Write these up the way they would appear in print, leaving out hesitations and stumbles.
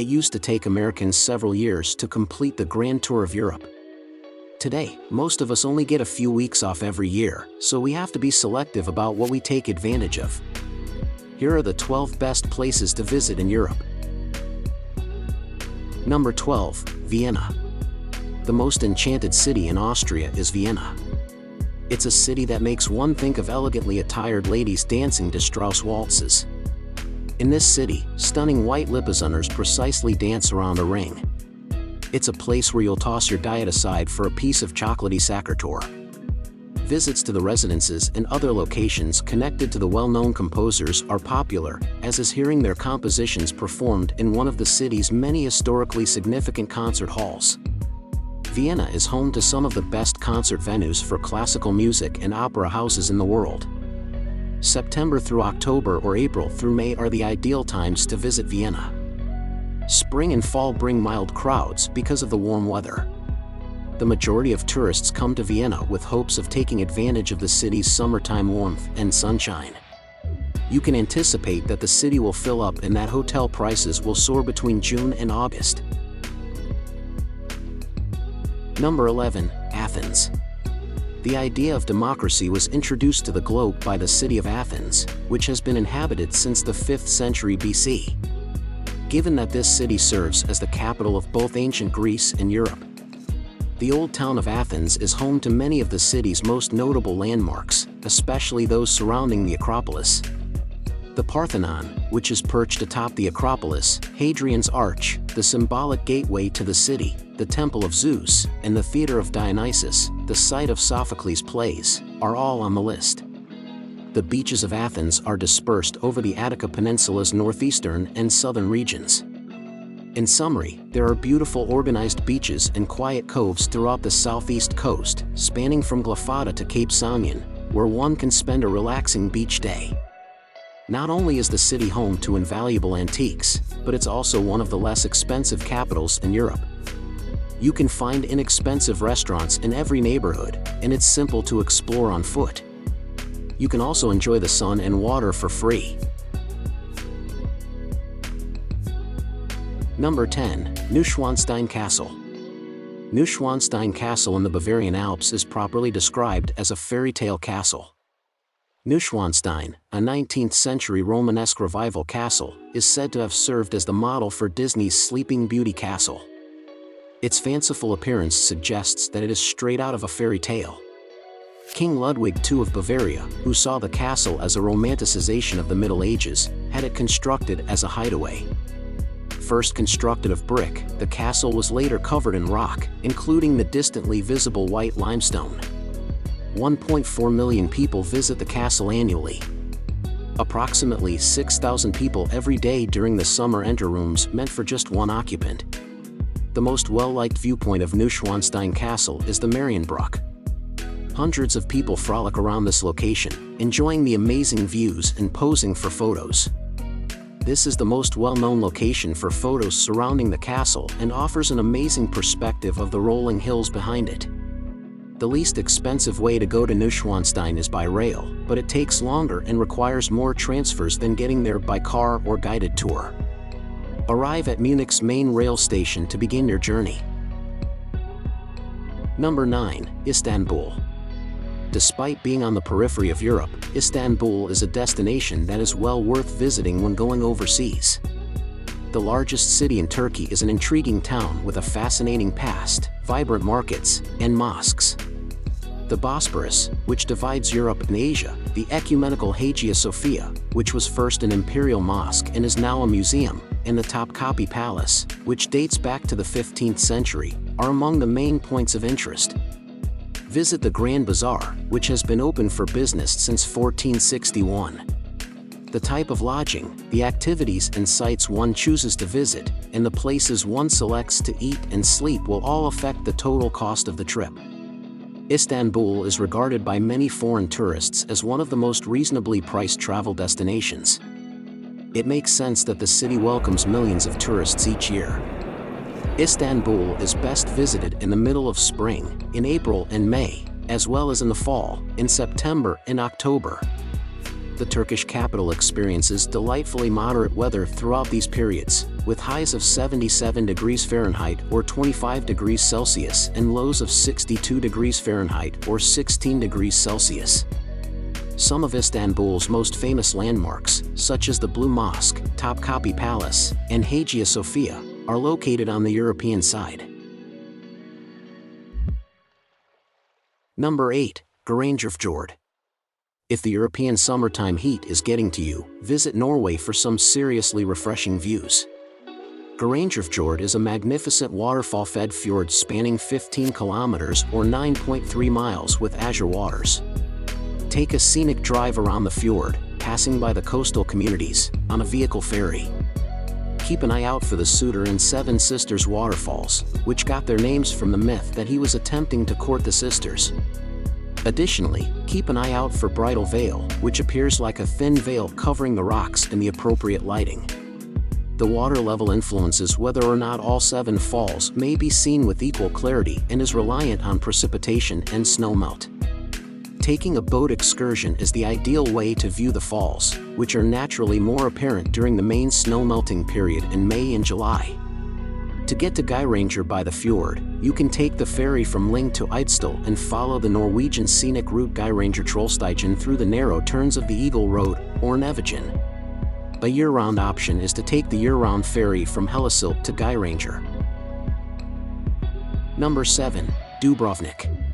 It used to take Americans several years to complete the grand tour of Europe. Today, most of us only get a few weeks off every year, so we have to be selective about what we take advantage of. Here are the 12 best places to visit in Europe. Number 12, Vienna. The most enchanted city in Austria is Vienna. It's a city that makes one think of elegantly attired ladies dancing to Strauss waltzes. In this city, stunning white Lipizzaner precisely dance around a ring. It's a place where you'll toss your diet aside for a piece of chocolatey Sachertorte. Visits to the residences and other locations connected to the well-known composers are popular, as is hearing their compositions performed in one of the city's many historically significant concert halls. Vienna is home to some of the best concert venues for classical music and opera houses in the world. September through October or April through May are the ideal times to visit Vienna. Spring and fall bring mild crowds because of the warm weather. The majority of tourists come to Vienna with hopes of taking advantage of the city's summertime warmth and sunshine. You can anticipate that the city will fill up and that hotel prices will soar between June and August. Number 11, Athens. The idea of democracy was introduced to the globe by the city of Athens, which has been inhabited since the 5th century BC. Given that this city serves as the capital of both ancient Greece and Europe, the old town of Athens is home to many of the city's most notable landmarks, especially those surrounding the Acropolis. The Parthenon, which is perched atop the Acropolis, Hadrian's Arch, the symbolic gateway to the city, the Temple of Zeus, and the Theater of Dionysus, the site of Sophocles' plays, are all on the list. The beaches of Athens are dispersed over the Attica Peninsula's northeastern and southern regions. In summary, there are beautiful organized beaches and quiet coves throughout the southeast coast, spanning from Glyfada to Cape Saunion, where one can spend a relaxing beach day. Not only is the city home to invaluable antiques, but it's also one of the less expensive capitals in Europe. You can find inexpensive restaurants in every neighborhood, and it's simple to explore on foot. You can also enjoy the sun and water for free. Number 10, Neuschwanstein Castle. Neuschwanstein Castle in the Bavarian Alps is properly described as a fairy tale castle. Neuschwanstein, a 19th century Romanesque revival castle, is said to have served as the model for Disney's Sleeping Beauty castle. Its fanciful appearance suggests that it is straight out of a fairy tale. King Ludwig II of Bavaria, who saw the castle as a romanticization of the Middle Ages, had it constructed as a hideaway. First constructed of brick, the castle was later covered in rock, including the distantly visible white limestone. 1.4 million people visit the castle annually. Approximately 6,000 people every day during the summer enter rooms meant for just one occupant. The most well-liked viewpoint of Neuschwanstein Castle is the Marienbrücke. Hundreds of people frolic around this location, enjoying the amazing views and posing for photos. This is the most well-known location for photos surrounding the castle and offers an amazing perspective of the rolling hills behind it. The least expensive way to go to Neuschwanstein is by rail, but it takes longer and requires more transfers than getting there by car or guided tour. Arrive at Munich's main rail station to begin your journey. Number 9, Istanbul. Despite being on the periphery of Europe, Istanbul is a destination that is well worth visiting when going overseas. The largest city in Turkey is an intriguing town with a fascinating past, vibrant markets, and mosques. The Bosporus, which divides Europe and Asia, the ecumenical Hagia Sophia, which was first an imperial mosque and is now a museum, and the Topkapi Palace, which dates back to the 15th century, are among the main points of interest. Visit the Grand Bazaar, which has been open for business since 1461. The type of lodging, the activities and sites one chooses to visit, and the places one selects to eat and sleep will all affect the total cost of the trip. Istanbul is regarded by many foreign tourists as one of the most reasonably priced travel destinations. It makes sense that the city welcomes millions of tourists each year. Istanbul is best visited in the middle of spring, in April and May, as well as in the fall, in September and October. The Turkish capital experiences delightfully moderate weather throughout these periods, with highs of 77 degrees Fahrenheit or 25 degrees Celsius and lows of 62 degrees Fahrenheit or 16 degrees Celsius. Some of Istanbul's most famous landmarks, such as the Blue Mosque, Topkapi Palace, and Hagia Sophia, are located on the European side. Number 8. Gerangerfjord. If the European summertime heat is getting to you, visit Norway for some seriously refreshing views. Gerangerfjord is a magnificent waterfall-fed fjord spanning 15 kilometers or 9.3 miles with azure waters. Take a scenic drive around the fjord, passing by the coastal communities, on a vehicle ferry. Keep an eye out for the Suder and Seven Sisters waterfalls, which got their names from the myth that he was attempting to court the sisters. Additionally, keep an eye out for Bridal Veil, which appears like a thin veil covering the rocks in the appropriate lighting. The water level influences whether or not all 7 falls may be seen with equal clarity and is reliant on precipitation and snowmelt. Taking a boat excursion is the ideal way to view the falls, which are naturally more apparent during the main snow melting period in May and July. To get to Geiranger by the fjord, you can take the ferry from Lyng to Eidstal and follow the Norwegian scenic route Geiranger Trollstigen through the narrow turns of the Eagle Road, or Nevegen. A year-round option is to take the year-round ferry from Hellesylt to Geiranger. Number 7. Dubrovnik.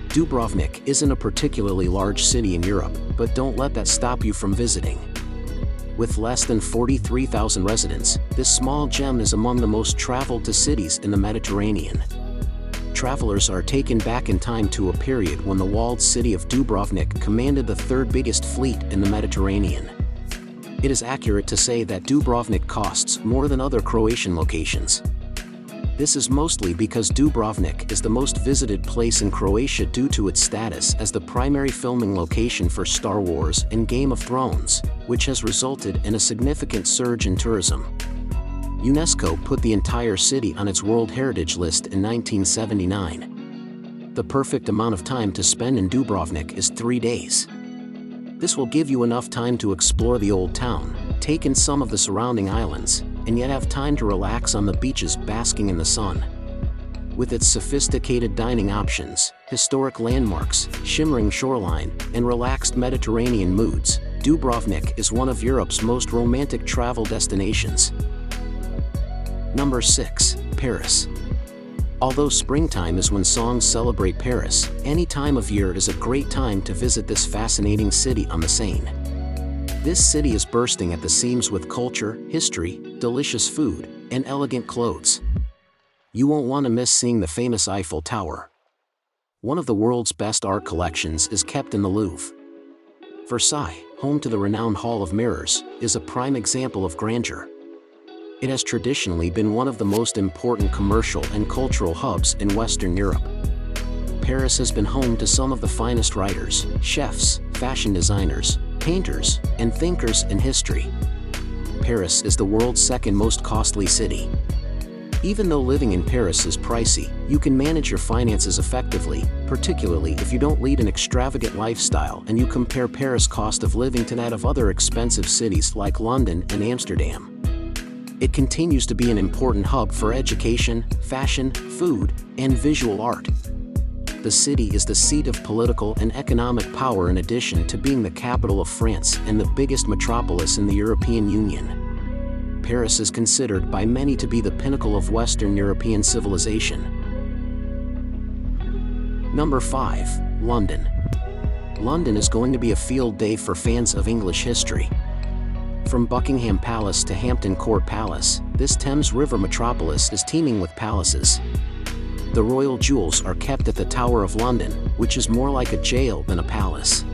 Dubrovnik isn't a particularly large city in Europe, but don't let that stop you from visiting. With less than 43,000 residents, this small gem is among the most traveled-to cities in the Mediterranean. Travelers are taken back in time to a period when the walled city of Dubrovnik commanded the 3rd biggest fleet in the Mediterranean. It is accurate to say that Dubrovnik costs more than other Croatian locations. This is mostly because Dubrovnik is the most visited place in Croatia due to its status as the primary filming location for Star Wars and Game of Thrones, which has resulted in a significant surge in tourism. UNESCO put the entire city on its World Heritage List in 1979. The perfect amount of time to spend in Dubrovnik is 3 days. This will give you enough time to explore the old town, take in some of the surrounding islands, and yet have time to relax on the beaches basking in the sun. With its sophisticated dining options, historic landmarks, shimmering shoreline, and relaxed Mediterranean moods, Dubrovnik is one of Europe's most romantic travel destinations. Number 6. Paris. Although springtime is when songs celebrate Paris, any time of year is a great time to visit this fascinating city on the Seine. This city is bursting at the seams with culture, history, delicious food, and elegant clothes. You won't want to miss seeing the famous Eiffel Tower. One of the world's best art collections is kept in the Louvre. Versailles, home to the renowned Hall of Mirrors, is a prime example of grandeur. It has traditionally been one of the most important commercial and cultural hubs in Western Europe. Paris has been home to some of the finest writers, chefs, fashion designers, painters, and thinkers in history. Paris is the world's 2nd most costly city. Even though living in Paris is pricey, you can manage your finances effectively, particularly if you don't lead an extravagant lifestyle and you compare Paris' cost of living to that of other expensive cities like London and Amsterdam. It continues to be an important hub for education, fashion, food, and visual art. The city is the seat of political and economic power in addition to being the capital of France and the biggest metropolis in the European Union. Paris is considered by many to be the pinnacle of Western European civilization. Number 5. London. London is going to be a field day for fans of English history. From Buckingham Palace to Hampton Court Palace, this Thames River metropolis is teeming with palaces. The royal jewels are kept at the Tower of London, which is more like a jail than a palace.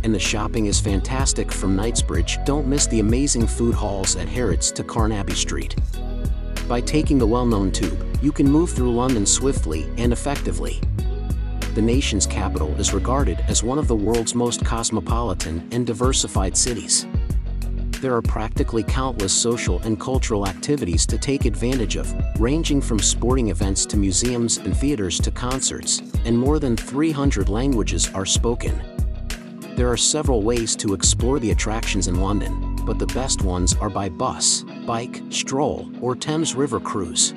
And the shopping is fantastic from Knightsbridge. Don't miss the amazing food halls at Harrods to Carnaby Street. By taking the well-known tube, you can move through London swiftly and effectively. The nation's capital is regarded as one of the world's most cosmopolitan and diversified cities. There are practically countless social and cultural activities to take advantage of, ranging from sporting events to museums and theaters to concerts, and more than 300 languages are spoken. There are several ways to explore the attractions in London, but the best ones are by bus, bike, stroll, or Thames River cruise.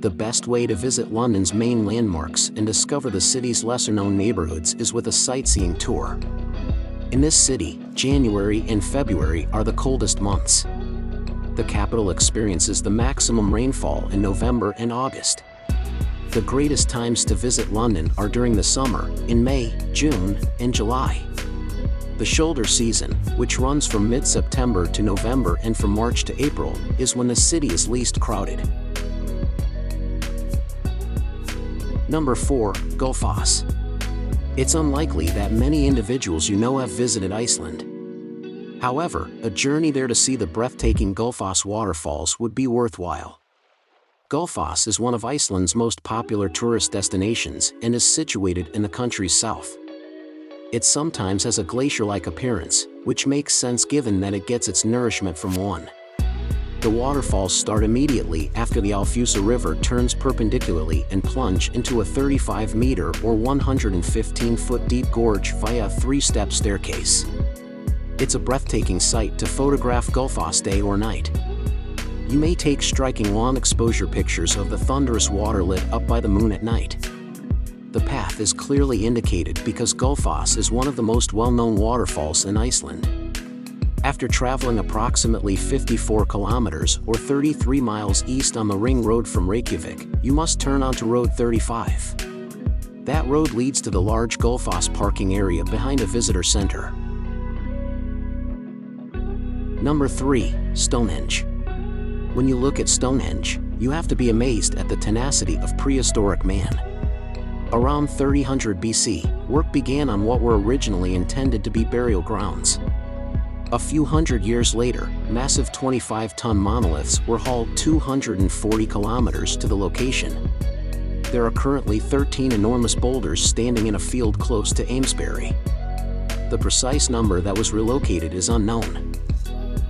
The best way to visit London's main landmarks and discover the city's lesser-known neighborhoods is with a sightseeing tour. In this city, January and February are the coldest months. The capital experiences the maximum rainfall in November and August. The greatest times to visit London are during the summer, in May, June, and July. The shoulder season, which runs from mid-September to November and from March to April, is when the city is least crowded. Number 4. Gullfoss. It's unlikely that many individuals you know have visited Iceland. However, a journey there to see the breathtaking Gullfoss waterfalls would be worthwhile. Gullfoss is one of Iceland's most popular tourist destinations and is situated in the country's south. It sometimes has a glacier-like appearance, which makes sense given that it gets its nourishment from one. The waterfalls start immediately after the Alfusa River turns perpendicularly and plunge into a 35-meter or 115-foot deep gorge via a 3-step staircase. It's a breathtaking sight to photograph Gullfoss day or night. You may take striking long-exposure pictures of the thunderous water lit up by the moon at night. The path is clearly indicated because Gullfoss is one of the most well-known waterfalls in Iceland. After traveling approximately 54 kilometers or 33 miles east on the ring road from Reykjavik, you must turn onto Road 35. That road leads to the large Gullfoss parking area behind a visitor center. Number 3. Stonehenge. When you look at Stonehenge, you have to be amazed at the tenacity of prehistoric man. Around 300 BC, work began on what were originally intended to be burial grounds. A few hundred years later, massive 25-ton monoliths were hauled 240 kilometers to the location. There are currently 13 enormous boulders standing in a field close to Amesbury. The precise number that was relocated is unknown.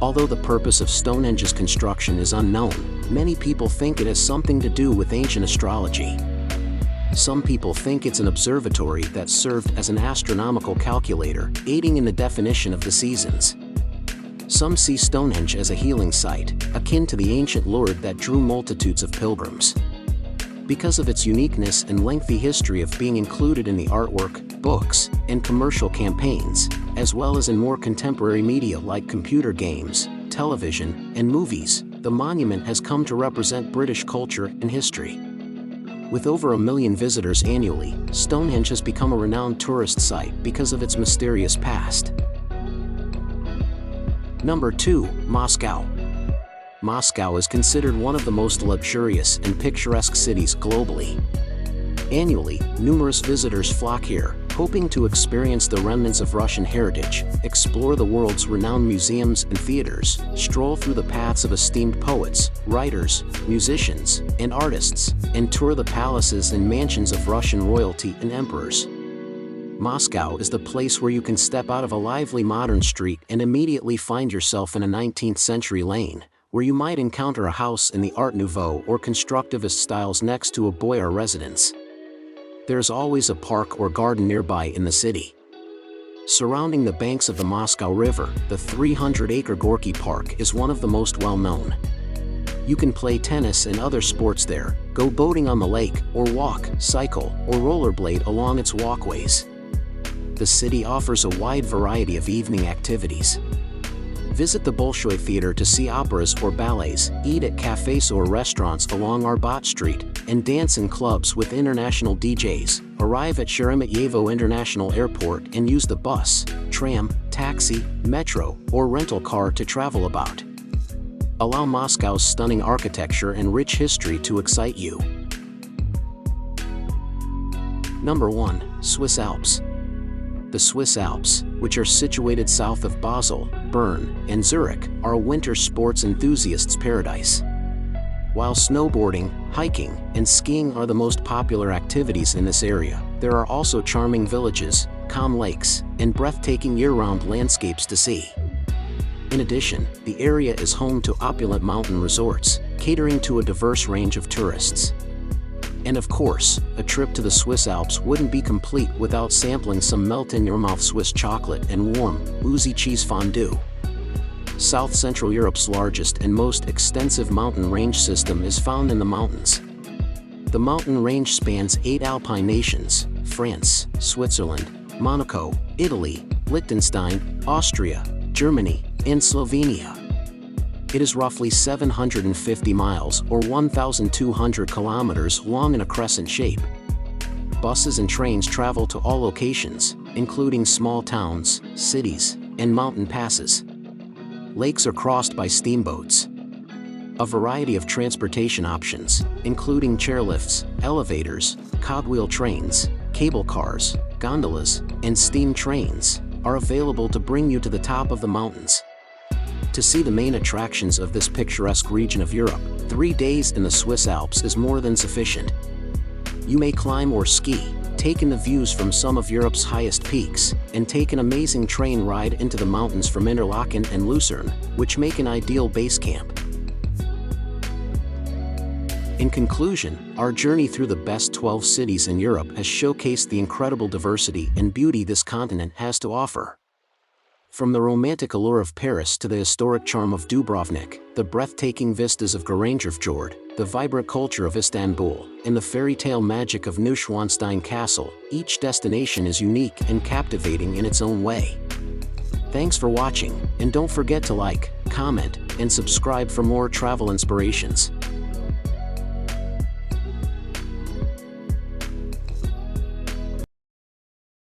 Although the purpose of Stonehenge's construction is unknown, many people think it has something to do with ancient astrology. Some people think it's an observatory that served as an astronomical calculator, aiding in the definition of the seasons. Some see Stonehenge as a healing site, akin to the ancient lord that drew multitudes of pilgrims. Because of its uniqueness and lengthy history of being included in the artwork, books, and commercial campaigns, as well as in more contemporary media like computer games, television, and movies, the monument has come to represent British culture and history. With over 1 million visitors annually, Stonehenge has become a renowned tourist site because of its mysterious past. Number 2. Moscow. Moscow is considered one of the most luxurious and picturesque cities globally. Annually, numerous visitors flock here, hoping to experience the remnants of Russian heritage, explore the world's renowned museums and theaters, stroll through the paths of esteemed poets, writers, musicians, and artists, and tour the palaces and mansions of Russian royalty and emperors. Moscow is the place where you can step out of a lively modern street and immediately find yourself in a 19th century lane, where you might encounter a house in the Art Nouveau or Constructivist styles next to a boyar residence. There's always a park or garden nearby in the city. Surrounding the banks of the Moscow River, the 300-acre Gorky Park is one of the most well-known. You can play tennis and other sports there, go boating on the lake, or walk, cycle, or rollerblade along its walkways. The city offers a wide variety of evening activities. Visit the Bolshoi Theater to see operas or ballets, eat at cafes or restaurants along Arbat Street, and dance in clubs with international DJs, arrive at Sheremetyevo International Airport and use the bus, tram, taxi, metro, or rental car to travel about. Allow Moscow's stunning architecture and rich history to excite you. Number 1. Swiss Alps. The Swiss Alps, which are situated south of Basel, Bern, and Zurich, are a winter sports enthusiast's paradise. While snowboarding, hiking, and skiing are the most popular activities in this area, there are also charming villages, calm lakes, and breathtaking year-round landscapes to see. In addition, the area is home to opulent mountain resorts, catering to a diverse range of tourists. And of course, a trip to the Swiss Alps wouldn't be complete without sampling some melt-in-your-mouth Swiss chocolate and warm, oozy cheese fondue. South Central Europe's largest and most extensive mountain range system is found in the mountains. The mountain range spans 8 alpine nations: France, Switzerland, Monaco, Italy, Liechtenstein, Austria, Germany, and Slovenia. It is roughly 750 miles or 1,200 kilometers long in a crescent shape. Buses and trains travel to all locations, including small towns, cities, and mountain passes. Lakes are crossed by steamboats. A variety of transportation options, including chairlifts, elevators, cogwheel trains, cable cars, gondolas, and steam trains, are available to bring you to the top of the mountains. To see the main attractions of this picturesque region of Europe, 3 days in the Swiss Alps is more than sufficient. You may climb or ski, take in the views from some of Europe's highest peaks, and take an amazing train ride into the mountains from Interlaken and Lucerne, which make an ideal base camp. In conclusion, our journey through the best 12 cities in Europe has showcased the incredible diversity and beauty this continent has to offer. From the romantic allure of Paris to the historic charm of Dubrovnik, the breathtaking vistas of Garangerfjord, the vibrant culture of Istanbul, and the fairy tale magic of Neuschwanstein Castle, each destination is unique and captivating in its own way. Thanks for watching, and don't forget to like, comment, and subscribe for more travel inspirations.